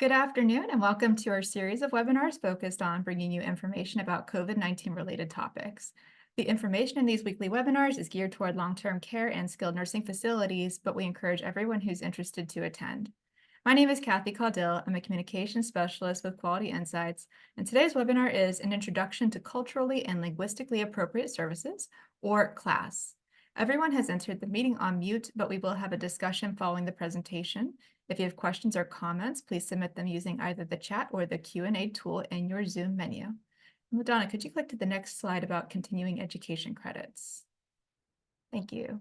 Good afternoon and welcome to our series of webinars focused on bringing you information about COVID-19 related topics. The information in these weekly webinars is geared toward long-term care and skilled nursing facilities, but we encourage everyone who's interested to attend. My name is Kathy Caudill. I'm a communications specialist with Quality Insights, and today's webinar is an introduction to culturally and linguistically appropriate services, or CLAS. Everyone has entered the meeting on mute, but we will have a discussion following the presentation. If you have questions or comments, please submit them using either the chat or the Q&A tool in your Zoom menu. LaDawna, could you click to the next slide about continuing education credits? Thank you.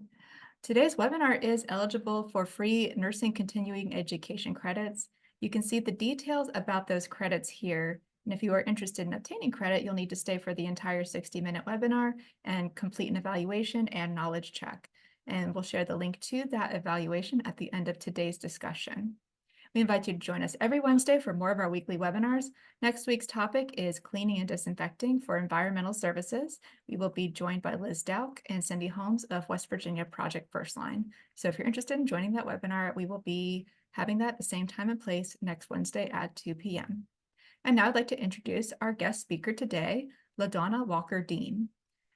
Today's webinar is eligible for free nursing continuing education credits. You can see the details about those credits here. And if you are interested in obtaining credit, you'll need to stay for the entire 60-minute webinar and complete an evaluation and knowledge check. And we'll share the link to that evaluation at the end of today's discussion. We invite you to join us every Wednesday for more of our weekly webinars. Next week's topic is cleaning and disinfecting for environmental services. We will be joined by Liz Dowk and Cindy Holmes of West Virginia Project First Line. So if you're interested in joining that webinar, we will be having that at the same time and place next Wednesday at 2 p.m. And now I'd like to introduce our guest speaker today, LaDawna Walker-Dean.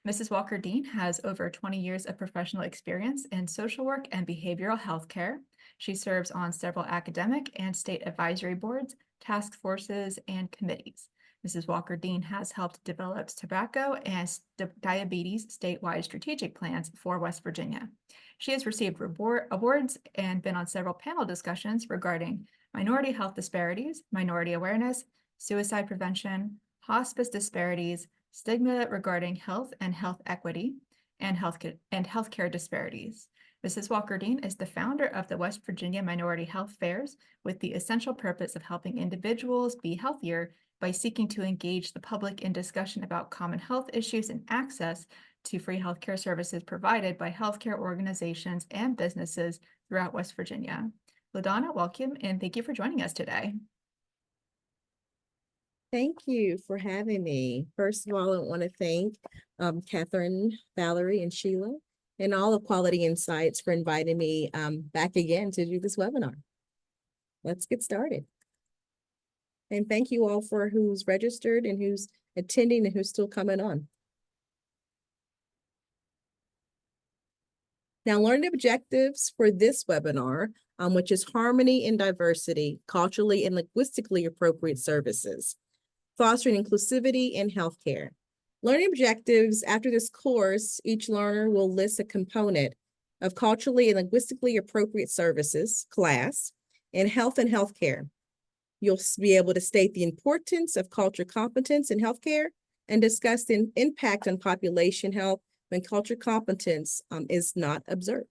Mrs. Walker-Dean has over 20 years of professional experience in social work and behavioral health care. She serves on several academic and state advisory boards, task forces, and committees. Mrs. Walker-Dean has helped develop tobacco and diabetes statewide strategic plans for West Virginia. She has received awards and been on several panel discussions regarding minority health disparities, minority awareness, suicide prevention, hospice disparities, stigma regarding health and health equity, and healthcare disparities. Mrs. Walker-Dean is the founder of the West Virginia Minority Health Fairs with the essential purpose of helping individuals be healthier by seeking to engage the public in discussion about common health issues and access to free healthcare services provided by healthcare organizations and businesses throughout West Virginia. LaDawna, welcome, and thank you for joining us today. Thank you for having me. First of all, I want to thank Catherine, Valerie, and Sheila, and all of Quality Insights for inviting me back again to do this webinar. Let's get started. And thank you all for who's registered and who's attending and who's still coming on. Now, learning objectives for this webinar, which is Harmony and Diversity, Culturally and Linguistically Appropriate Services, Fostering Inclusivity in Healthcare. Learning objectives after this course, each learner will list a component of culturally and linguistically appropriate services, CLAS, in health and healthcare. You'll be able to state the importance of culture competence in healthcare and discuss the impact on population health when culture competence is not observed.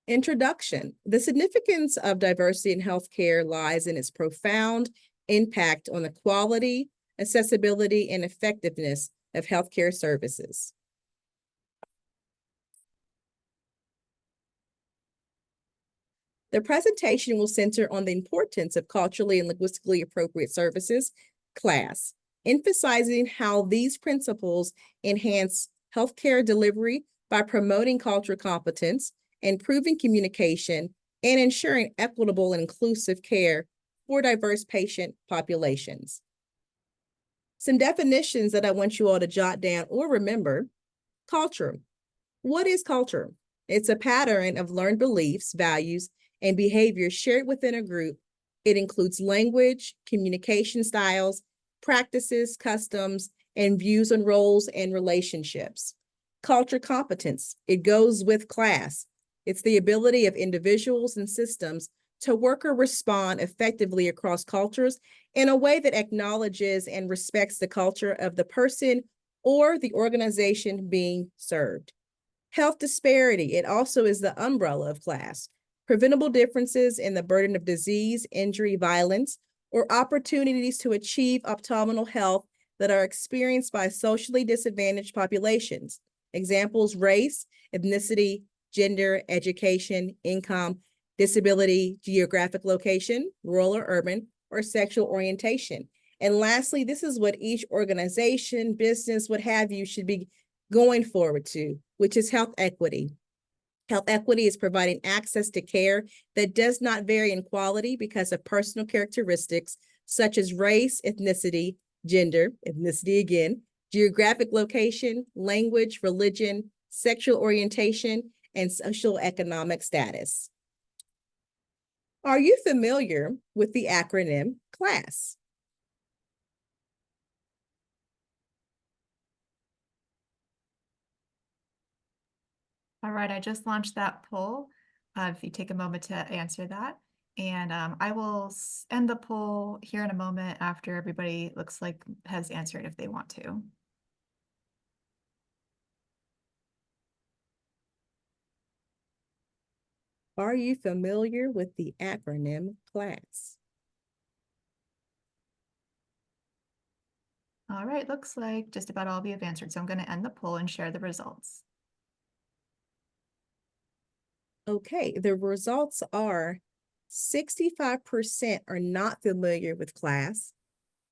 Introduction. The significance of diversity in healthcare lies in its profound impact on the quality, accessibility, and effectiveness of healthcare services. The presentation will center on the importance of culturally and linguistically appropriate services, CLAS, emphasizing how these principles enhance healthcare delivery by promoting cultural competence, improving communication, and ensuring equitable and inclusive care for diverse patient populations. Some definitions that I want you all to jot down or remember. Culture. What is culture? It's a pattern of learned beliefs, values, and behaviors shared within a group. It includes language, communication styles, practices, customs, and views on roles and relationships. Culture competence. It goes with CLAS. It's the ability of individuals and systems to work or respond effectively across cultures in a way that acknowledges and respects the culture of the person or the organization being served. Health disparity. It also is the umbrella of CLAS. Preventable differences in the burden of disease, injury, violence, or opportunities to achieve optimal health that are experienced by socially disadvantaged populations. Examples: race, ethnicity, gender, education, income, disability, geographic location, rural or urban, or sexual orientation. And lastly, this is what each organization, business, what have you, should be going forward to, which is health equity. Health equity is providing access to care that does not vary in quality because of personal characteristics such as race, ethnicity, gender, ethnicity again, geographic location, language, religion, sexual orientation, and social economic status. Are you familiar with the acronym CLAS? All right, I just launched that poll. If you take a moment to answer that. And I will end the poll here in a moment after everybody looks like has answered if they want to. Are you familiar with the acronym CLAS? All right, looks like just about all of you have answered. So I'm going to end the poll and share the results. Okay, the results are 65% are not familiar with CLAS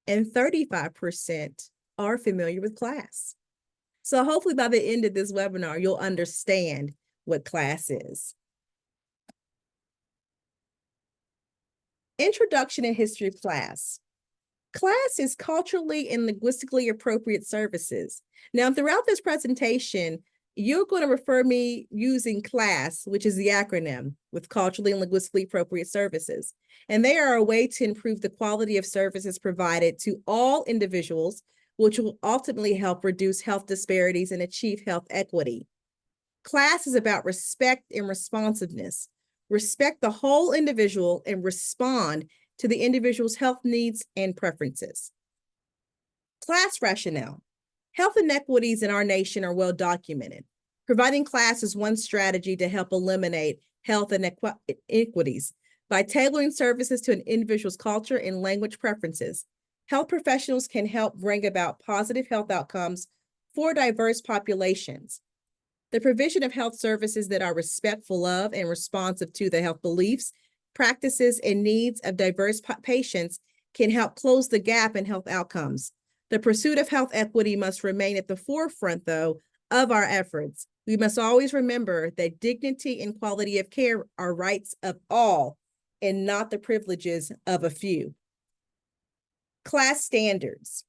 and 35% are familiar with CLAS. So hopefully by the end of this webinar, you'll understand what CLAS is. Introduction and history of CLAS. CLAS is culturally and linguistically appropriate services. Now, throughout this presentation, you're going to refer me using CLAS, which is the acronym, with culturally and linguistically appropriate services. And they are a way to improve the quality of services provided to all individuals, which will ultimately help reduce health disparities and achieve health equity. CLAS is about respect and responsiveness. Respect the whole individual and respond to the individual's health needs and preferences. CLAS rationale. Health inequities in our nation are well documented. Providing CLAS is one strategy to help eliminate health inequities by tailoring services to an individual's culture and language preferences. Health professionals can help bring about positive health outcomes for diverse populations. The provision of health services that are respectful of and responsive to the health beliefs, practices, and needs of diverse patients can help close the gap in health outcomes. The pursuit of health equity must remain at the forefront, though, of our efforts. We must always remember that dignity and quality of care are rights of all and not the privileges of a few. CLAS standards.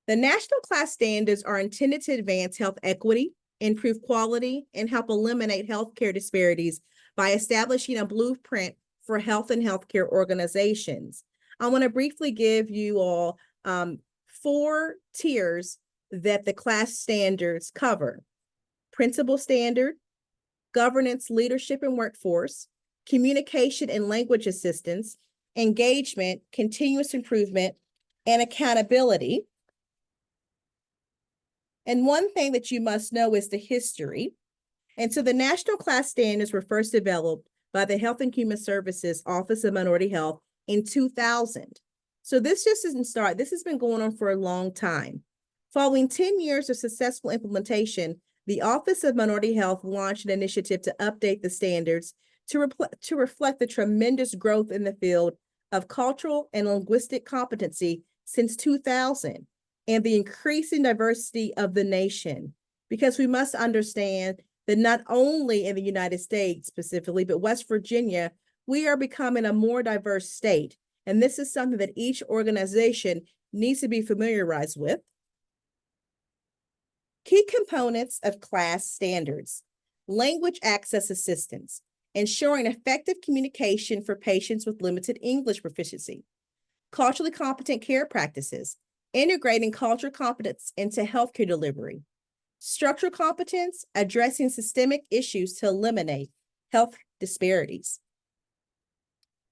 The national CLAS standards are intended to advance health equity, improve quality, and help eliminate healthcare disparities by establishing a blueprint for health and healthcare organizations. I want to briefly give you all 4 tiers that the CLAS standards cover: principal standard, governance, leadership, and workforce, communication and language assistance, engagement, continuous improvement, and accountability. And one thing that you must know is the history. And so the national CLAS standards were first developed by the Health and Human Services Office of Minority Health in 2000. So this just doesn't start. This has been going on for a long time. Following 10 years of successful implementation, the Office of Minority Health launched an initiative to update the standards to reflect the tremendous growth in the field of cultural and linguistic competency since 2000 and the increasing diversity of the nation. Because we must understand that not only in the United States specifically, but West Virginia, we are becoming a more diverse state. And this is something that each organization needs to be familiarized with. Key components of CLAS standards: language access assistance, ensuring effective communication for patients with limited English proficiency; culturally competent care practices, integrating cultural competence into healthcare delivery; structural competence, addressing systemic issues to eliminate health disparities.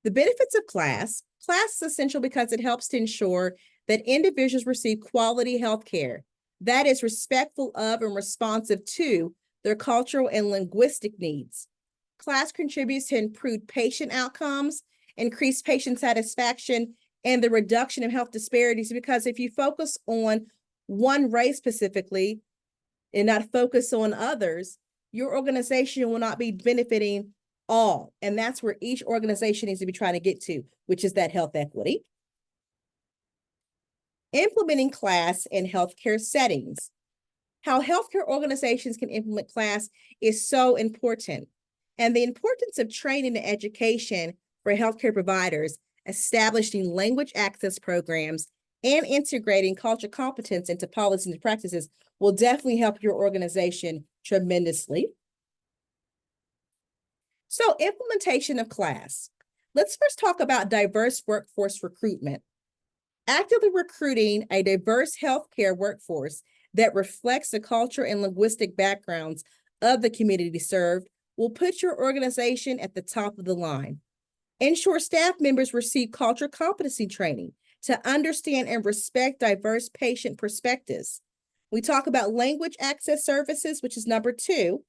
The benefits of CLAS. CLAS is essential because it helps to ensure that individuals receive quality health care that is respectful of and responsive to their cultural and linguistic needs. CLAS contributes to improved patient outcomes, increased patient satisfaction, and the reduction of health disparities, because if you focus on one race specifically and not focus on others, your organization will not be benefiting all. And that's where each organization needs to be trying to get to, which is that health equity. Implementing CLAS in healthcare settings. How healthcare organizations can implement CLAS is so important. And the importance of training and education for healthcare providers, establishing language access programs, and integrating cultural competence into policies and practices will definitely help your organization tremendously. So, implementation of CLAS. Let's first talk about diverse workforce recruitment. Actively recruiting a diverse healthcare workforce that reflects the culture and linguistic backgrounds of the community served will put your organization at the top of the line. Ensure staff members receive cultural competency training to understand and respect diverse patient perspectives. We talk about language access services, which is number 2.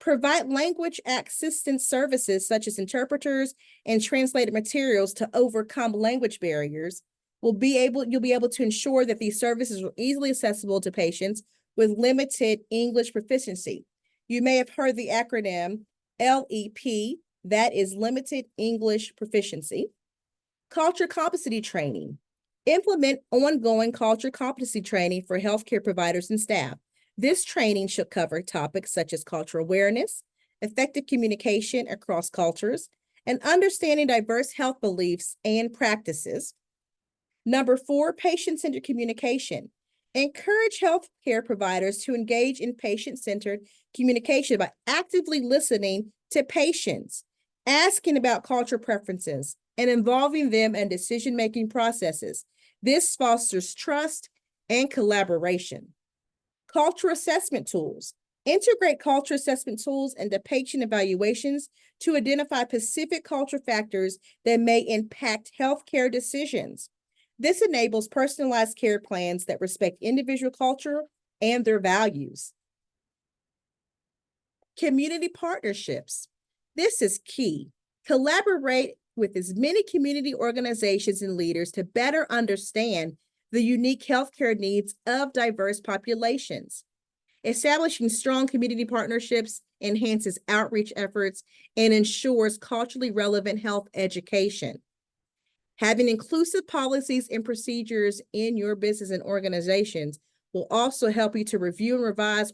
Provide language assistance services such as interpreters and translated materials to overcome language barriers. You'll be able to ensure that these services are easily accessible to patients with limited English proficiency. You may have heard the acronym LEP, that is Limited English Proficiency. Culture competency training. Implement ongoing culture competency training for healthcare providers and staff. This training should cover topics such as cultural awareness, effective communication across cultures, and understanding diverse health beliefs and practices. Number 4, patient-centered communication. Encourage healthcare providers to engage in patient-centered communication by actively listening to patients, asking about cultural preferences, and involving them in decision-making processes. This fosters trust and collaboration. Cultural assessment tools. Integrate culture assessment tools into patient evaluations to identify specific cultural factors that may impact healthcare decisions. This enables personalized care plans that respect individual culture and their values. Community partnerships. This is key. Collaborate with as many community organizations and leaders to better understand the unique healthcare needs of diverse populations. Establishing strong community partnerships enhances outreach efforts and ensures culturally relevant health education. Having inclusive policies and procedures in your business and organizations will also help you to review and revise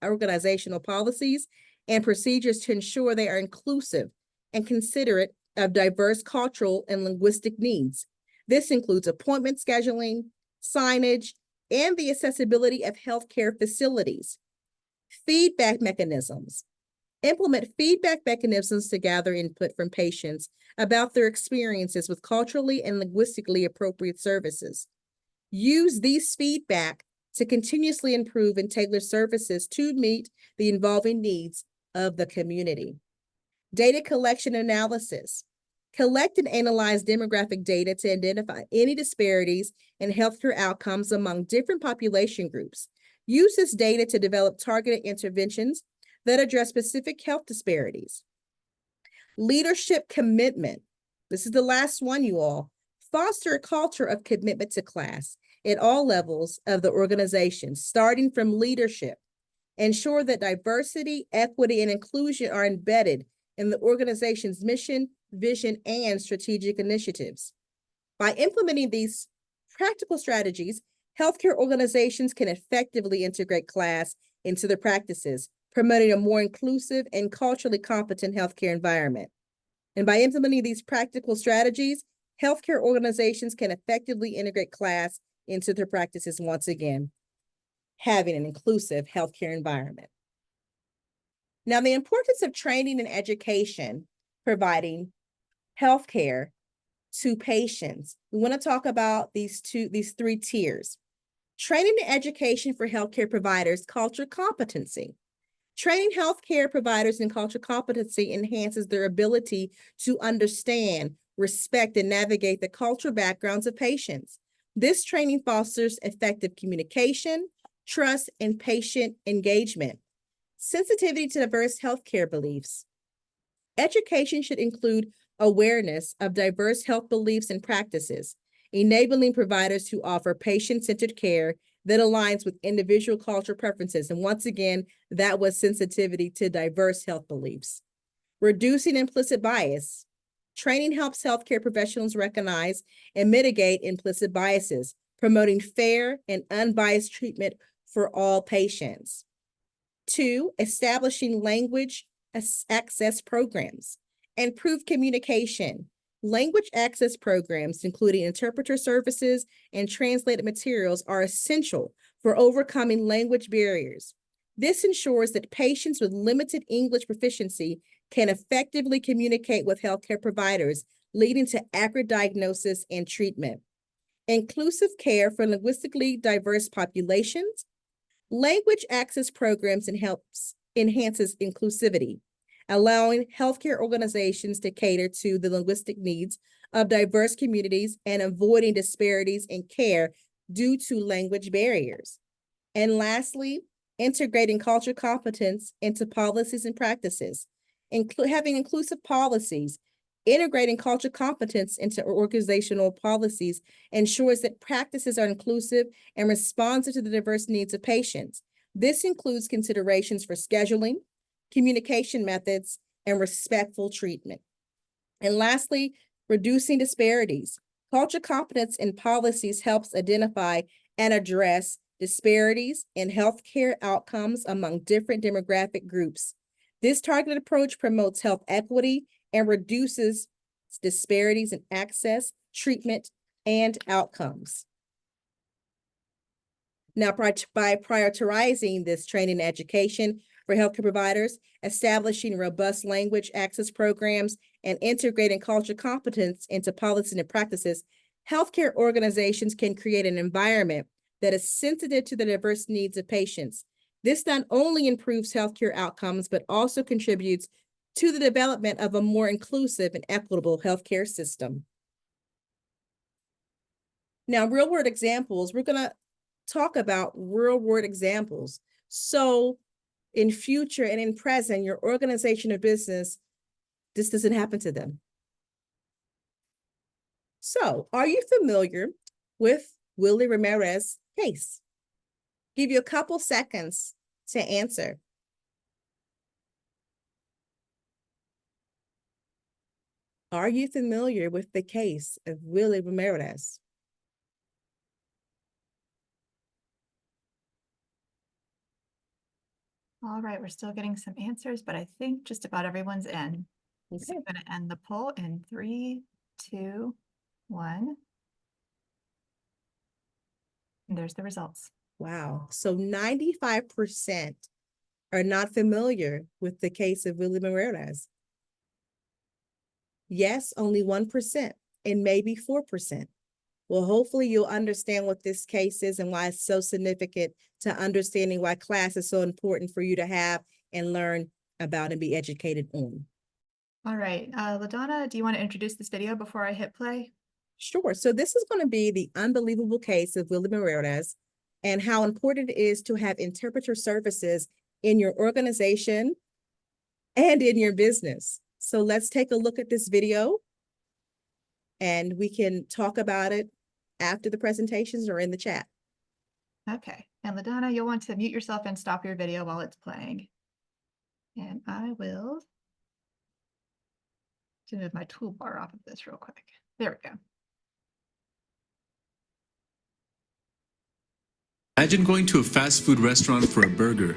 organizational policies and procedures to ensure they are inclusive and considerate of diverse cultural and linguistic needs. This includes appointment scheduling, signage, and the accessibility of healthcare facilities. Feedback mechanisms. Implement feedback mechanisms to gather input from patients about their experiences with culturally and linguistically appropriate services. Use these feedback to continuously improve and tailor services to meet the evolving needs of the community. Data collection analysis. Collect and analyze demographic data to identify any disparities in healthcare outcomes among different population groups. Use this data to develop targeted interventions that address specific health disparities. Leadership commitment. This is the last one, you all. Foster a culture of commitment to CLAS at all levels of the organization, starting from leadership. Ensure that diversity, equity, and inclusion are embedded in the organization's mission, vision, and strategic initiatives. By implementing these practical strategies, healthcare organizations can effectively integrate CLAS into their practices, promoting a more inclusive and culturally competent healthcare environment. And by implementing these practical strategies, healthcare organizations can effectively integrate CLAS into their practices once again, having an inclusive healthcare environment. Now, the importance of training and education, providing healthcare to patients. We want to talk about these 3 tiers. Training and education for healthcare providers, culture competency. Training healthcare providers in culture competency enhances their ability to understand, respect, and navigate the cultural backgrounds of patients. This training fosters effective communication, trust, and patient engagement. Sensitivity to diverse healthcare beliefs. Education should include awareness of diverse health beliefs and practices, enabling providers to offer patient-centered care that aligns with individual cultural preferences. And once again, that was sensitivity to diverse health beliefs. Reducing implicit bias. Training helps healthcare professionals recognize and mitigate implicit biases, promoting fair and unbiased treatment for all patients. 2, establishing language access programs. Improve communication. Language access programs, including interpreter services and translated materials, are essential for overcoming language barriers. This ensures that patients with limited English proficiency can effectively communicate with healthcare providers, leading to accurate diagnosis and treatment. Inclusive care for linguistically diverse populations. Language access programs enhances inclusivity, allowing healthcare organizations to cater to the linguistic needs of diverse communities and avoiding disparities in care due to language barriers. And lastly, integrating cultural competence into policies and practices. Having inclusive policies, integrating cultural competence into organizational policies ensures that practices are inclusive and responsive to the diverse needs of patients. This includes considerations for scheduling, communication methods, and respectful treatment. And lastly, reducing disparities. Cultural competence in policies helps identify and address disparities in healthcare outcomes among different demographic groups. This targeted approach promotes health equity and reduces disparities in access, treatment, and outcomes. Now, by prioritizing this training and education for healthcare providers, establishing robust language access programs, and integrating cultural competence into policies and practices, healthcare organizations can create an environment that is sensitive to the diverse needs of patients. This not only improves healthcare outcomes, but also contributes to the development of a more inclusive and equitable healthcare system. Now, real-world examples, we're going to talk about real-world examples. So in future and in present, your organization or business, this doesn't happen to them. So are you familiar with Willie Ramirez's case? Give you a couple seconds to answer. Are you familiar with the case of Willie Ramirez? All right, we're still getting some answers, but I think just about everyone's in. Okay. So I'm going to end the poll in 3, 2, 1. And there's the results. Wow. So 95% are not familiar with the case of Willie Ramirez. Yes, only 1%, and maybe 4%. Well, hopefully you'll understand what this case is and why it's so significant to understanding why CLAS is so important for you to have and learn about and be educated on. All right, LaDawna, do you want to introduce this video before I hit play? Sure. So this is going to be the unbelievable case of Willie Ramirez and how important it is to have interpreter services in your organization and in your business. So let's take a look at this video and we can talk about it after the presentations or in the chat. Okay, and LaDawna, you'll want to mute yourself and stop your video while it's playing. And I will move my toolbar off of this real quick. There we go. Imagine going to a fast food restaurant for a burger,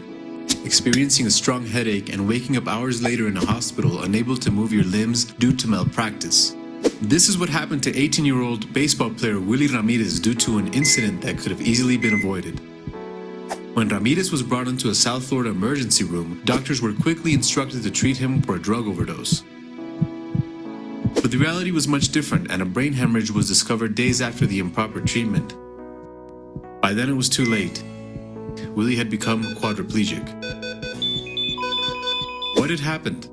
experiencing a strong headache and waking up hours later in a hospital unable to move your limbs due to malpractice. This is what happened to 18-year-old baseball player Willie Ramirez due to an incident that could have easily been avoided. When Ramirez was brought into a South Florida emergency room, doctors were quickly instructed to treat him for a drug overdose. But the reality was much different, and a brain hemorrhage was discovered days after the improper treatment. By then it was too late. Willie had become quadriplegic. What had happened?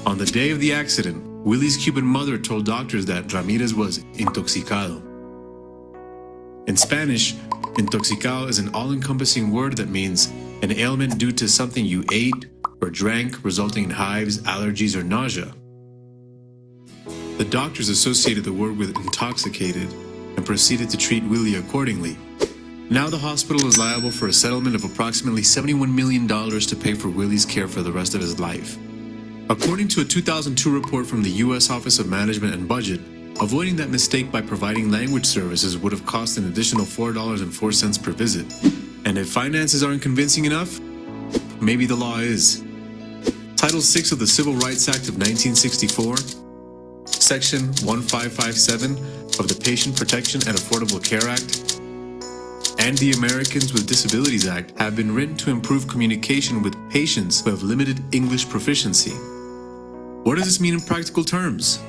On the day of the accident, Willie's Cuban mother told doctors that Ramirez was intoxicado. In Spanish, intoxicado is an all-encompassing word that means an ailment due to something you ate or drank, resulting in hives, allergies, or nausea. The doctors associated the word with intoxicated and proceeded to treat Willie accordingly. Now the hospital is liable for a settlement of approximately $71 million to pay for Willie's care for the rest of his life. According to a 2002 report from the U.S. Office of Management and Budget, avoiding that mistake by providing language services would have cost an additional $4.04 per visit, And if finances aren't convincing enough, maybe the law is. Title VI of the Civil Rights Act of 1964, Section 1557 of the Patient Protection and Affordable Care Act, and the Americans with Disabilities Act have been written to improve communication with patients who have limited English proficiency. What does this mean in practical terms?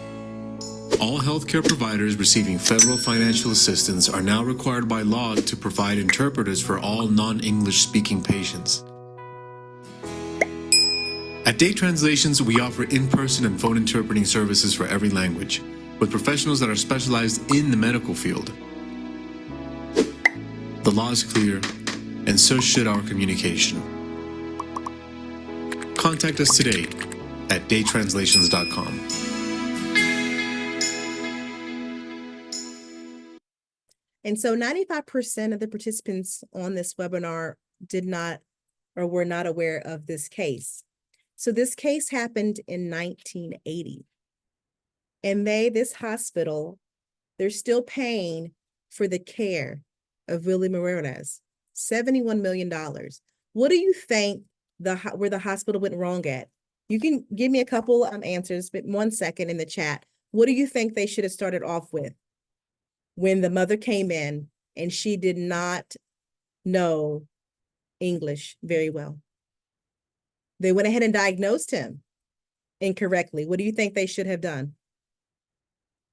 All healthcare providers receiving federal financial assistance are now required by law to provide interpreters for all non-English speaking patients. At Day Translations, we offer in-person and phone interpreting services for every language, with professionals that are specialized in the medical field. The law is clear, and so should our communication. Contact us today at daytranslations.com. And so 95% of the participants on this webinar did not or were not aware of this case. So this case happened in 1980. And this hospital, they're still paying for the care of Willie Morales, $71 million. What do you think where the hospital went wrong at? You can give me a couple answers, but 1 second in the chat. What do you think they should have started off with when the mother came in and she did not know English very well? They went ahead and diagnosed him incorrectly. What do you think they should have done?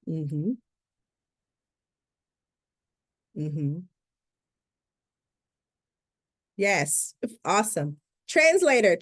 Mm-hmm. Mm-hmm. Yes, awesome. Translator.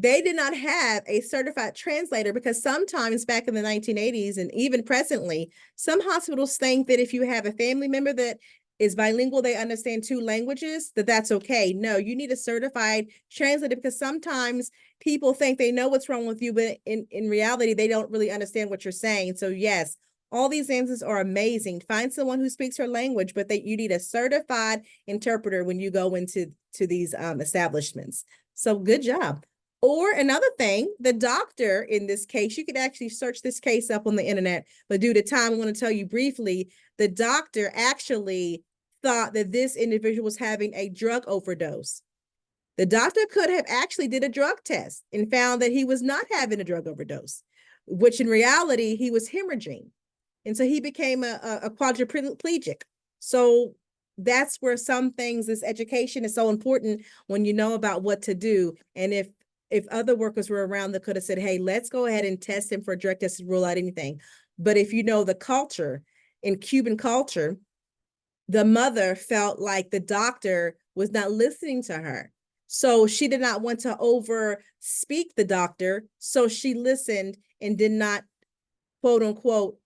They did not have a certified translator because sometimes back in the 1980s and even presently, some hospitals think that if you have a family member that is bilingual, they understand 2 languages, that's okay. No, you need a certified translator because sometimes people think they know what's wrong with you, but in reality, they don't really understand what you're saying. So yes, all these answers are amazing. Find someone who speaks her language, but you need a certified interpreter when you go into these establishments. So good job. Or another thing, the doctor in this case, you could actually search this case up on the internet, but due to time, I want to tell you briefly, the doctor actually thought that this individual was having a drug overdose. The doctor could have actually did a drug test and found that he was not having a drug overdose, which in reality, he was hemorrhaging. And so he became a quadriplegic. So that's where some things, this education is so important when you know about what to do. And if other workers were around that could have said, hey, let's go ahead and test him for a drug test to rule out anything. But if you know the culture, in Cuban culture, the mother felt like the doctor was not listening to her. So she did not want to over speak the doctor. So she listened and did not, quote unquote,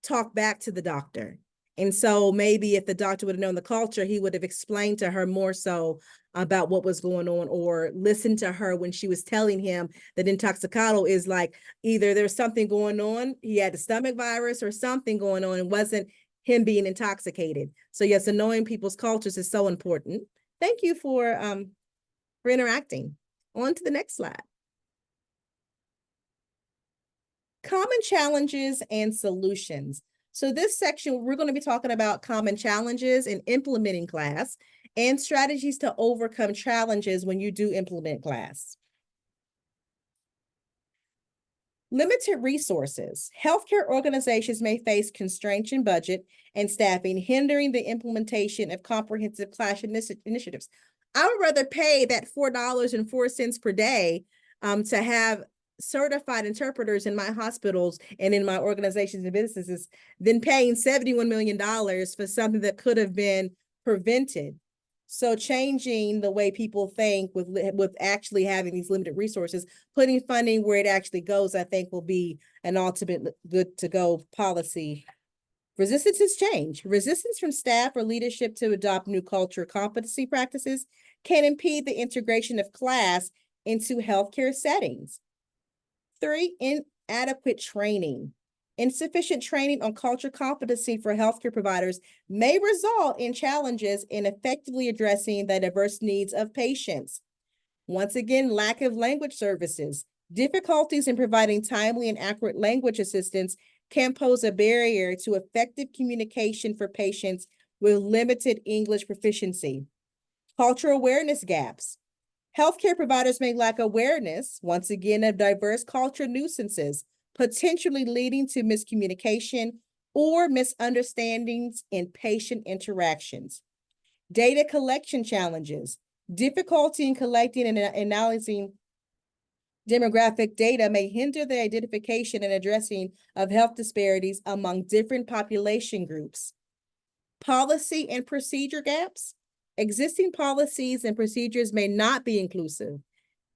talk back to the doctor. And so maybe if the doctor would have known the culture, he would have explained to her more so about what was going on, or listened to her when she was telling him that intoxicado is like either there's something going on, he had the stomach virus or something going on. It wasn't him being intoxicated. So yes, knowing people's cultures is so important. Thank you for interacting. On to the next slide. Common challenges and solutions. So this section, we're going to be talking about common challenges in implementing CLAS and strategies to overcome challenges when you do implement CLAS. Limited resources. Healthcare organizations may face constraints in budget and staffing, hindering the implementation of comprehensive CLAS initiatives. I would rather pay that $4.04 per day to have certified interpreters in my hospitals and in my organizations and businesses than paying $71 million for something that could have been prevented. So changing the way people think with actually having these limited resources, putting funding where it actually goes, I think will be an ultimate good to go policy. Resistance is change. Resistance from staff or leadership to adopt new culture competency practices can impede the integration of CLAS into healthcare settings. 3, inadequate training. Insufficient training on culture competency for healthcare providers may result in challenges in effectively addressing the diverse needs of patients. Once again, lack of language services. Difficulties in providing timely and accurate language assistance can pose a barrier to effective communication for patients with limited English proficiency. Cultural awareness gaps. Healthcare providers may lack awareness, once again, of diverse cultural nuisances, potentially leading to miscommunication or misunderstandings in patient interactions. Data collection challenges. Difficulty in collecting and analyzing demographic data may hinder the identification and addressing of health disparities among different population groups. Policy and procedure gaps. Existing policies and procedures may not be inclusive,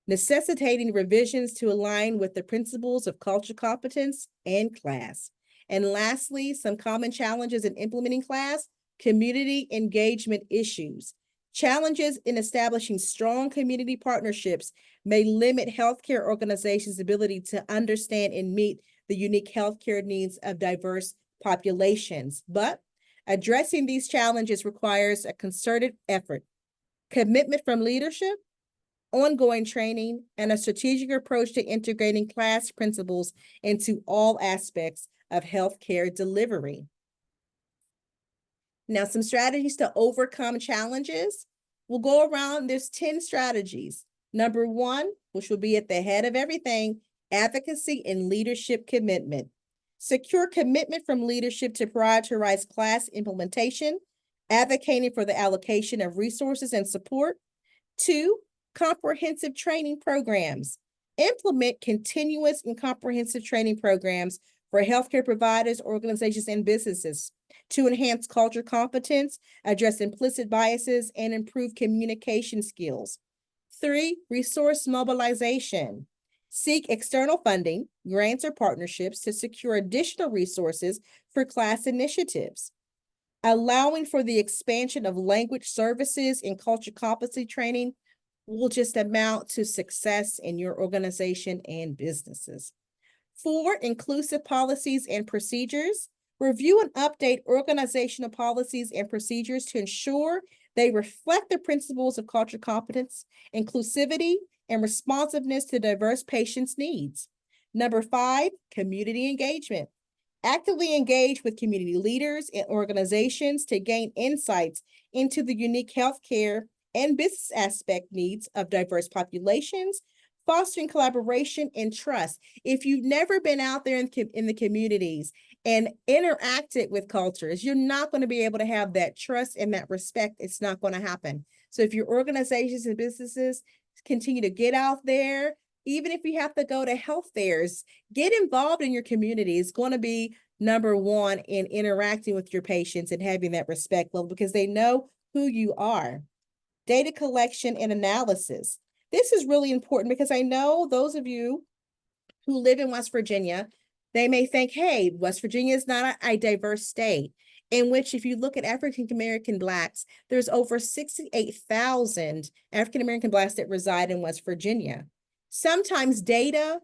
necessitating revisions to align with the principles of cultural competence and CLAS. And lastly, some common challenges in implementing CLAS: community engagement issues. Challenges in establishing strong community partnerships may limit healthcare organizations' ability to understand and meet the unique healthcare needs of diverse populations. But addressing these challenges requires a concerted effort, commitment from leadership, ongoing training, and a strategic approach to integrating CLAS principles into all aspects of healthcare delivery. Now, some strategies to overcome challenges. We'll go around, there's 10 strategies. Number 1, which will be at the head of everything, advocacy and leadership commitment. Secure commitment from leadership to prioritize CLAS implementation, advocating for the allocation of resources and support. 2, comprehensive training programs. Implement continuous and comprehensive training programs for healthcare providers, organizations, and businesses to enhance cultural competence, address implicit biases, and improve communication skills. 3, resource mobilization. Seek external funding, grants, or partnerships to secure additional resources for CLAS initiatives. Allowing for the expansion of language services and cultural competency training will just amount to success in your organization and businesses. 4, inclusive policies and procedures. Review and update organizational policies and procedures to ensure they reflect the principles of cultural competence, inclusivity, and responsiveness to diverse patients' needs. Number 5, community engagement. Actively engage with community leaders and organizations to gain insights into the unique healthcare and business aspect needs of diverse populations, fostering collaboration and trust. If you've never been out there in the communities and interacted with cultures, you're not going to be able to have that trust and that respect. It's not going to happen. So if your organizations and businesses continue to get out there, even if you have to go to health fairs, get involved in your community. It's going to be number 1 in interacting with your patients and having that respect level because they know who you are. Data collection and analysis. This is really important because I know those of you who live in West Virginia, they may think, hey, West Virginia is not a diverse state, in which if you look at African-American Blacks, there's over 68,000 African-American Blacks that reside in West Virginia. Sometimes data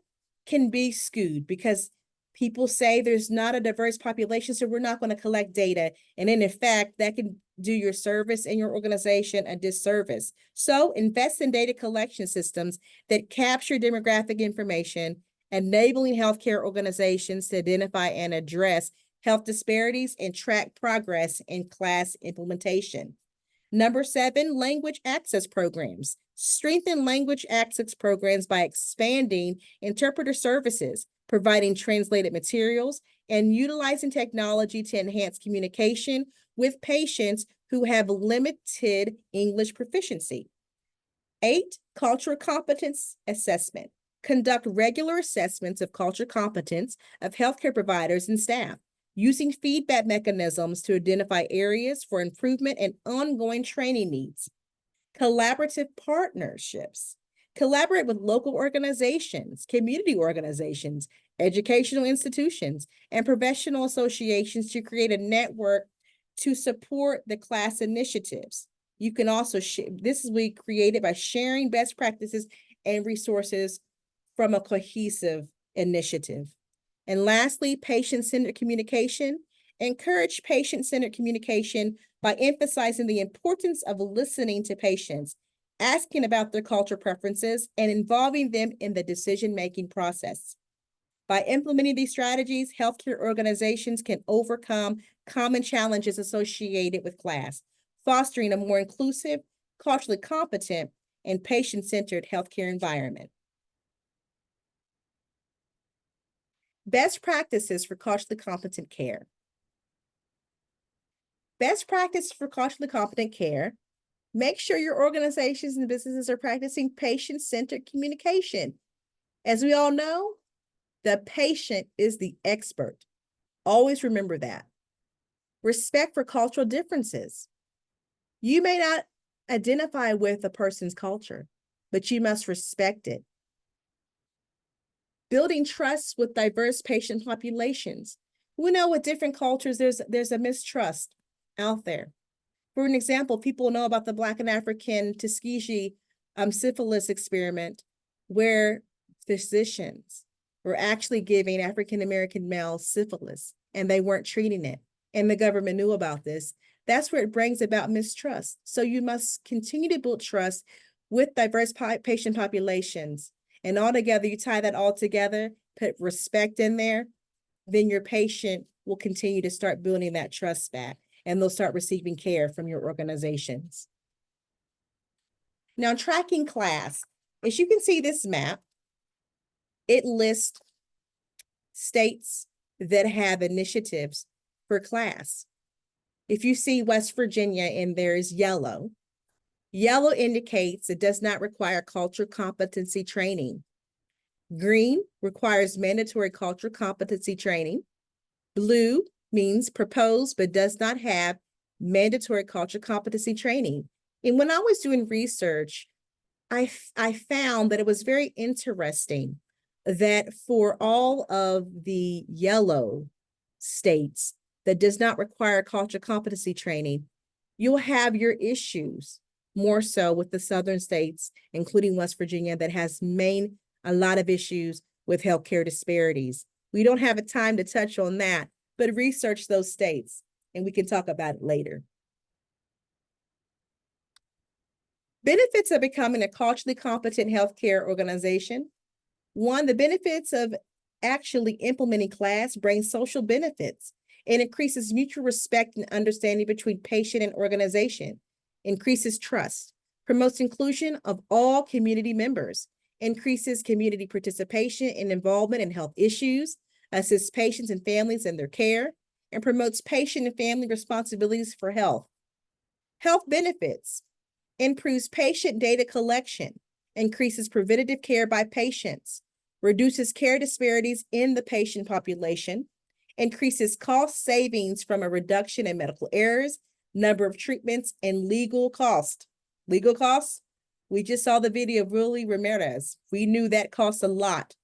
can be skewed because people say there's not a diverse population, so we're not going to collect data. And then in fact, that can do your service and your organization a disservice. So invest in data collection systems that capture demographic information, enabling healthcare organizations to identify and address health disparities and track progress in CLAS implementation. Number 7, language access programs. Strengthen language access programs by expanding interpreter services, providing translated materials, and utilizing technology to enhance communication with patients who have limited English proficiency. 8, cultural competence assessment. Conduct regular assessments of cultural competence of healthcare providers and staff, using feedback mechanisms to identify areas for improvement and ongoing training needs. Collaborative partnerships. Collaborate with local organizations, community organizations, educational institutions, and professional associations to create a network to support the CLAS initiatives. You can also share, this is we created by sharing best practices and resources from a cohesive initiative. And lastly, patient-centered communication. Encourage patient-centered communication by emphasizing the importance of listening to patients, asking about their cultural preferences, and involving them in the decision-making process. By implementing these strategies, healthcare organizations can overcome common challenges associated with CLAS, fostering a more inclusive, culturally competent, and patient-centered healthcare environment. Best practices for culturally competent care. Best practice for culturally competent care. Make sure your organizations and businesses are practicing patient-centered communication. As we all know, the patient is the expert. Always remember that. Respect for cultural differences. You may not identify with a person's culture, but you must respect it. Building trust with diverse patient populations. We know with different cultures, there's a mistrust out there. For an example, people know about the Black and African Tuskegee syphilis experiment, where physicians were actually giving African-American males syphilis, and they weren't treating it. And the government knew about this. That's where it brings about mistrust. So you must continue to build trust with diverse patient populations. And altogether, you tie that all together, put respect in there, then your patient will continue to start building that trust back, and they'll start receiving care from your organizations. Now, tracking CLAS. As you can see this map, it lists states that have initiatives for CLAS. If you see West Virginia and there's yellow, yellow indicates it does not require cultural competency training. Green requires mandatory cultural competency training. Blue means proposed but does not have mandatory cultural competency training. And when I was doing research, I found that it was very interesting that for all of the yellow states that does not require cultural competency training, you'll have your issues more so with the southern states, including West Virginia, that has a lot of issues with healthcare disparities. We don't have a time to touch on that, but research those states, and we can talk about it later. Benefits of becoming a culturally competent healthcare organization. One, the benefits of actually implementing CLAS brings social benefits and increases mutual respect and understanding between patient and organization, increases trust, promotes inclusion of all community members, increases community participation and involvement in health issues, assists patients and families in their care, and promotes patient and family responsibilities for health. Health benefits, improves patient data collection, increases preventative care by patients, reduces care disparities in the patient population, increases cost savings from a reduction in medical errors, number of treatments, and legal cost. Legal costs? We just saw the video of Willie Ramirez. We knew that costs a lot.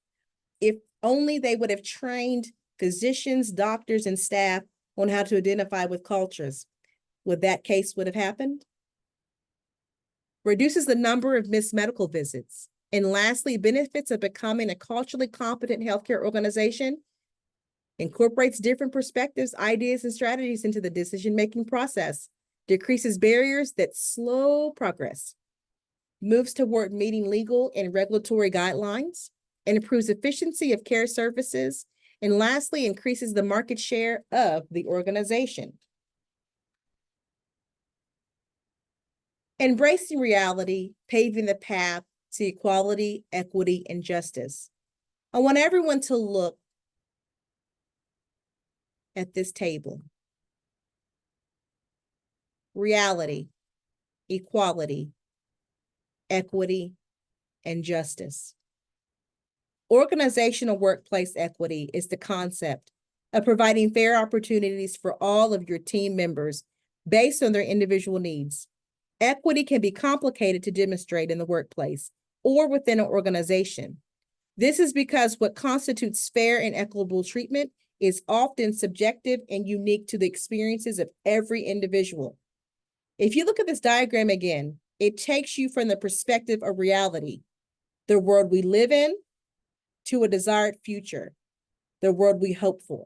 If only they would have trained physicians, doctors, and staff on how to identify with cultures, would that case would have happened? Reduces the number of missed medical visits. And lastly, benefits of becoming a culturally competent healthcare organization. Incorporates different perspectives, ideas, and strategies into the decision-making process. Decreases barriers that slow progress. Moves toward meeting legal and regulatory guidelines. And improves efficiency of care services. And lastly, increases the market share of the organization. Embracing reality, paving the path to equality, equity, and justice. I want everyone to look at this table. Reality, equality, equity, and justice. Organizational workplace equity is the concept of providing fair opportunities for all of your team members based on their individual needs. Equity can be complicated to demonstrate in the workplace or within an organization. This is because what constitutes fair and equitable treatment is often subjective and unique to the experiences of every individual. If you look at this diagram again, it takes you from the perspective of reality, the world we live in, to a desired future, the world we hope for.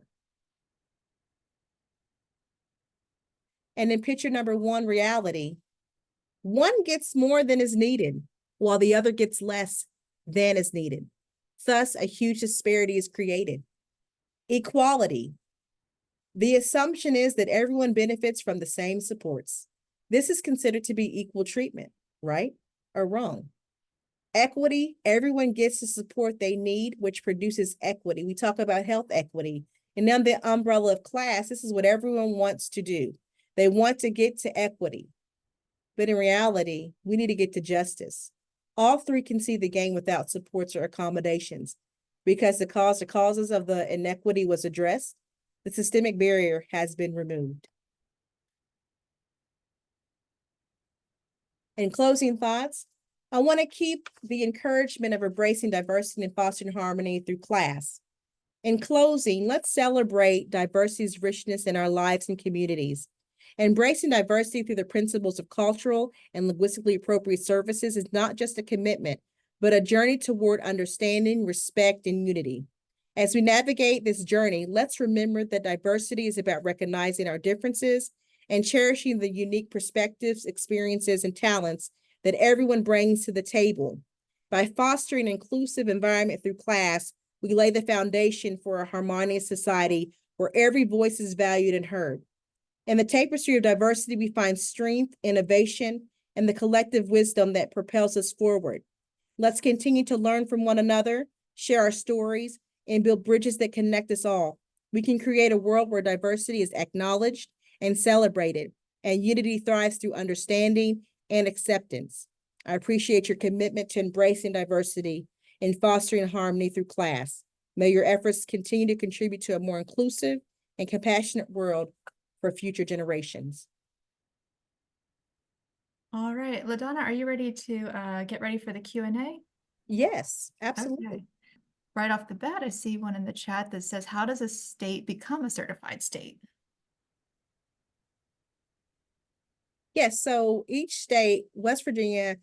And in picture number one, reality, one gets more than is needed, while the other gets less than is needed. Thus, a huge disparity is created. Equality. The assumption is that everyone benefits from the same supports. This is considered to be equal treatment. right or wrong? Equity, everyone gets the support they need, which produces equity. We talk about health equity. And under the umbrella of class, this is what everyone wants to do. They want to get to equity. But in reality, we need to get to justice. All three can see the game without supports or accommodations. Because the causes of the inequity was addressed, the systemic barrier has been removed. In closing thoughts, I want to keep the encouragement of embracing diversity and fostering harmony through class. In closing, let's celebrate diversity's richness in our lives and communities. Embracing diversity through the principles of cultural and linguistically appropriate services is not just a commitment, but a journey toward understanding, respect, and unity. As we navigate this journey, let's remember that diversity is about recognizing our differences and cherishing the unique perspectives, experiences, and talents that everyone brings to the table. By fostering an inclusive environment through class, we lay the foundation for a harmonious society where every voice is valued and heard. In the tapestry of diversity, we find strength, innovation, and the collective wisdom that propels us forward. Let's continue to learn from one another, share our stories, and build bridges that connect us all. We can create a world where diversity is acknowledged and celebrated, and unity thrives through understanding and acceptance. I appreciate your commitment to embracing diversity and fostering harmony through class. May your efforts continue to contribute to a more inclusive and compassionate world for future generations. All right, LaDawna, are you ready to get ready for the Q&A? Yes, absolutely. Okay. Right off the bat, I see one in the chat that says, how does a state become a certified state? Yes, so each state, West Virginia,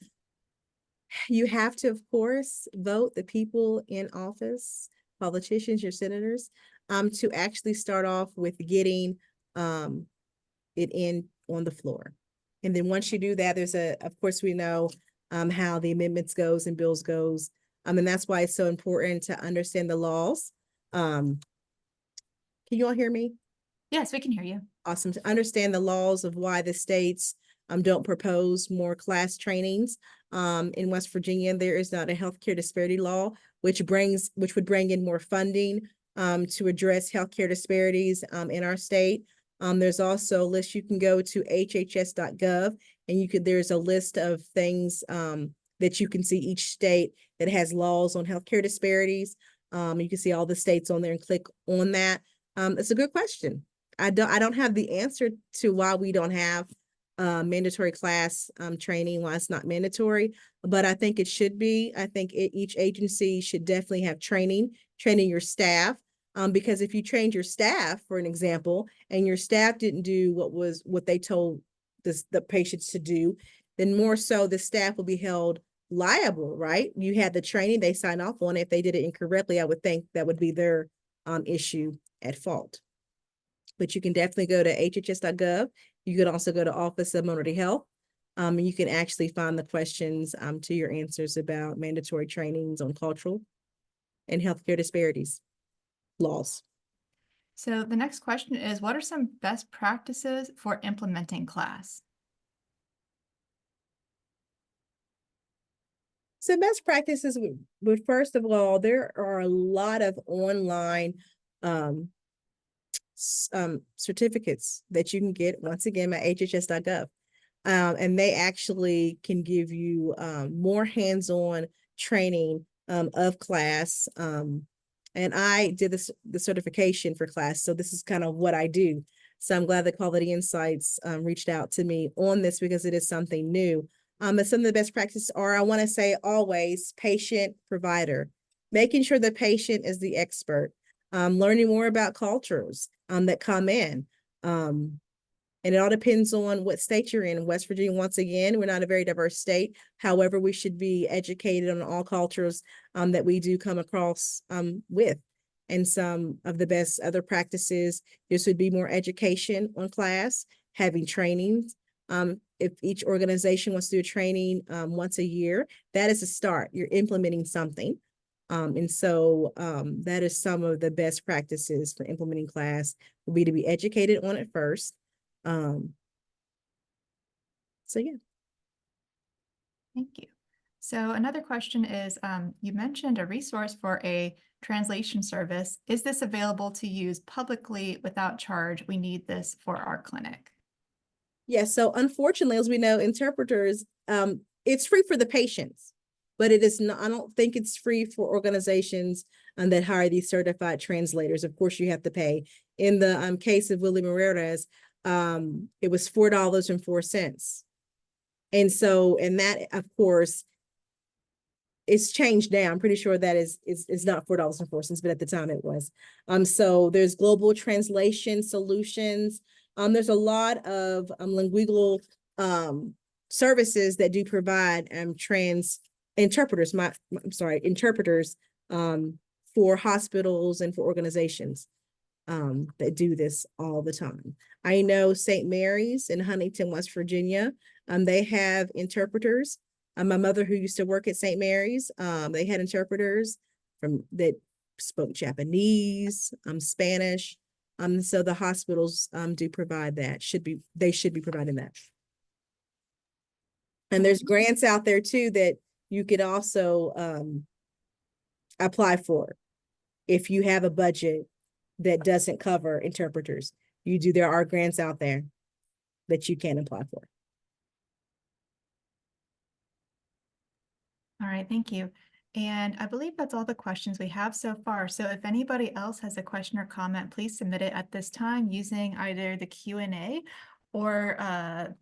you have to, of course, vote the people in office, politicians, your senators, to actually start off with getting it in on the floor. And then once you do that, there's of course, we know how the amendments goes and bills goes. And that's why it's so important to understand the laws. Can you all hear me? Yes, we can hear you. Awesome. To understand the laws of why the states don't propose more class trainings. In West Virginia, there is not a healthcare disparity law, which would bring in more funding to address healthcare disparities in our state. There's also a list. You can go to hhs.gov and there's a list of things that you can see each state that has laws on healthcare disparities. You can see all the states on there and click on that. It's a good question. I don't have the answer to why we don't have mandatory class training, why it's not mandatory, but I think it should be. I think each agency should definitely have training your staff. Because if you trained your staff, for an example, and your staff didn't do what they told the patients to do, then more so the staff will be held liable, right? You had the training, they sign off on it. If they did it incorrectly, I would think that would be their issue at fault. But you can definitely go to hhs.gov. You could also go to Office of Minority Health. And you can actually find the questions to your answers about mandatory trainings on cultural and healthcare disparities laws. So the next question is, what are some best practices for implementing CLAS? So best practices would first of all, there are a lot of online certificates that you can get, once again, at hhs.gov. And they actually can give you more hands-on training of CLAS. And I did the certification for CLAS, so this is kind of what I do. So I'm glad that Quality Insights reached out to me on this because it is something new. And some of the best practices are, I want to say always, patient, provider, making sure the patient is the expert, learning more about cultures that come in. And it all depends on what state you're in. West Virginia, once again, we're not a very diverse state. However, we should be educated on all cultures that we do come across with. And some of the best other practices, this would be more education on CLAS, having trainings. If each organization wants to do a training once a year, that is a start. You're implementing something. And so that is some of the best practices for implementing CLAS, would be to be educated on it first. So yeah. Thank you. So another question is, you mentioned a resource for a translation service. Is this available to use publicly without charge? We need this for our clinic. Yes, so unfortunately, as we know, interpreters, it's free for the patients, but it is not, I don't think it's free for organizations that hire these certified translators. Of course, you have to pay. In the case of Willie Morales, it was $4.04. And so, and that, of course, it's changed now. I'm pretty sure that is not $4.04, but at the time it was. So there's global translation solutions. There's a lot of linguistical services that do provide interpreters for hospitals and for organizations that do this all the time. I know St. Mary's in Huntington, West Virginia, they have interpreters. My mother, who used to work at St. Mary's, they had interpreters that spoke Japanese, Spanish. So the hospitals do provide that. They should be providing that. And there's grants out there too that you could also apply for if you have a budget that doesn't cover interpreters. There are grants out there that you can apply for. All right, thank you. And I believe that's all the questions we have so far. So if anybody else has a question or comment, please submit it at this time using either the Q&A or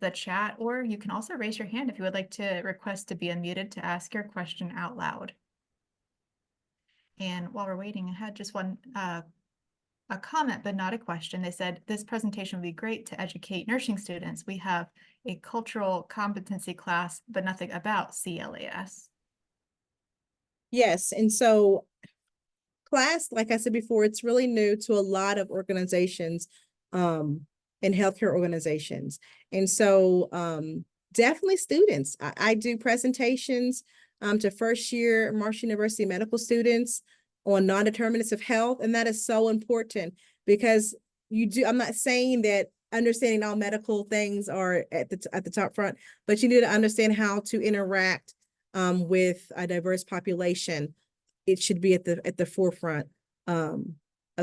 the chat, or you can also raise your hand if you would like to request to be unmuted to ask your question out loud. And while we're waiting, I had just one a comment, but not a question. They said, this presentation would be great to educate nursing students. We have a cultural competency class, but nothing about CLAS. Yes, and so CLAS, like I said before, it's really new to a lot of organizations and healthcare organizations. And so definitely students. I do presentations to first year Marshall University medical students on non-determinants of health. And that is so important because I'm not saying that understanding all medical things are at the top front, but you need to understand how to interact with a diverse population. It should be at the forefront of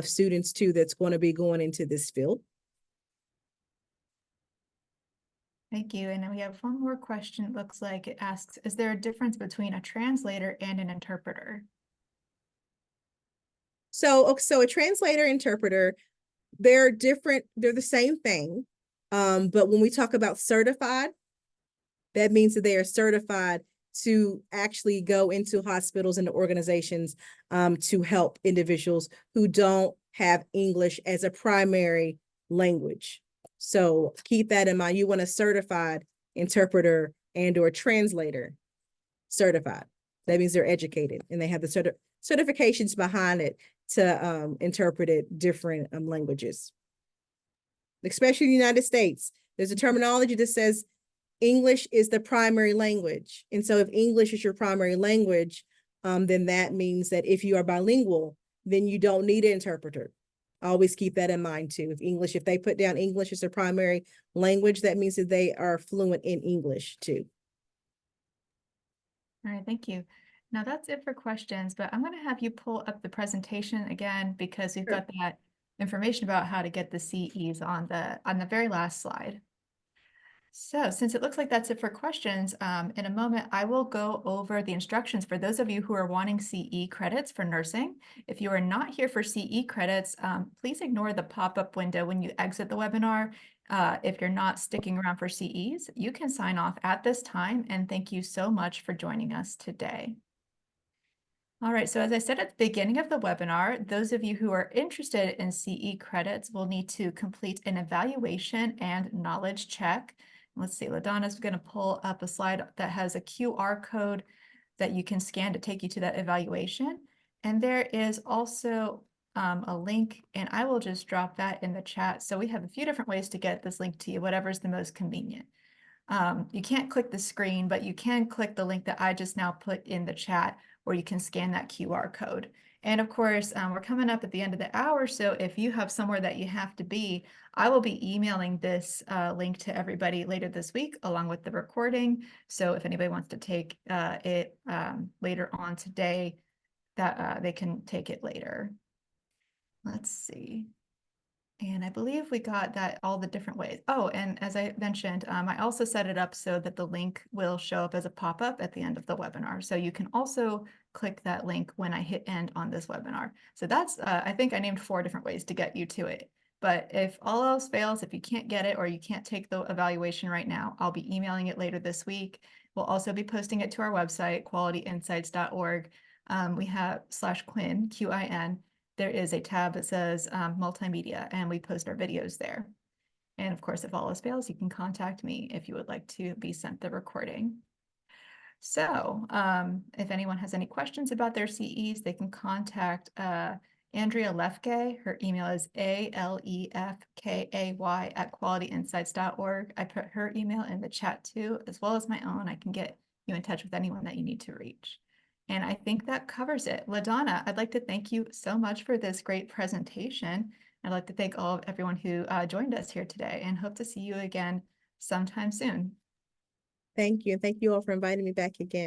students too that's going to be going into this field. Thank you. And then we have one more question. It looks like it asks, is there a difference between a translator and an interpreter? So a translator, interpreter, they're different. They're the same thing. But when we talk about certified, that means that they are certified to actually go into hospitals and organizations to help individuals who don't have English as a primary language. So keep that in mind. You want a certified interpreter and or translator certified. That means they're educated and they have the certifications behind it to interpret it different languages. Especially in the United States, there's a terminology that says English is the primary language. And so if English is your primary language, then that means that if you are bilingual, then you don't need an interpreter. Always keep that in mind too. If they put down English as their primary language, that means that they are fluent in English too. All right, thank you. Now that's it for questions, but I'm going to have you pull up the presentation again because we've got that information about how to get the CEs on the very last slide. So since it looks like that's it for questions, in a moment, I will go over the instructions for those of you who are wanting CE credits for nursing. If you are not here for CE credits, please ignore the pop-up window when you exit the webinar. If you're not sticking around for CEs, you can sign off at this time, and thank you so much for joining us today. All right, so as I said at the beginning of the webinar, those of you who are interested in CE credits will need to complete an evaluation and knowledge check. Let's see, LaDawna's going to pull up a slide that has a QR code that you can scan to take you to that evaluation. And there is also a link, and I will just drop that in the chat. So we have a few different ways to get this link to you, whatever's the most convenient. You can't click the screen, but you can click the link that I just now put in the chat where you can scan that QR code. And of course, we're coming up at the end of the hour, so if you have somewhere that you have to be, I will be emailing this link to everybody later this week, along with the recording. So if anybody wants to take it later on today, that they can take it later. Let's see. And I believe we got that all the different ways. Oh, and as I mentioned, I also set it up so that the link will show up as a pop-up at the end of the webinar. So you can also click that link when I hit end on this webinar. So that's, I think I named 4 different ways to get you to it. But if all else fails, if you can't get it or you can't take the evaluation right now, I'll be emailing it later this week. We'll also be posting it to our website, qualityinsights.org. We have /QIN, QIN. There is a tab that says multimedia, and we post our videos there. And of course, if all else fails, you can contact me if you would like to be sent the recording. So if anyone has any questions about their CEs, they can contact Andrea Lefkay. Her email is alefkay@qualityinsights.org. I put her email in the chat too, as well as my own. I can get you in touch with anyone that you need to reach. And I think that covers it. LaDawna, I'd like to thank you so much for this great presentation. I'd like to thank everyone who joined us here today, and hope to see you again sometime soon. Thank you. Thank you all for inviting me back again.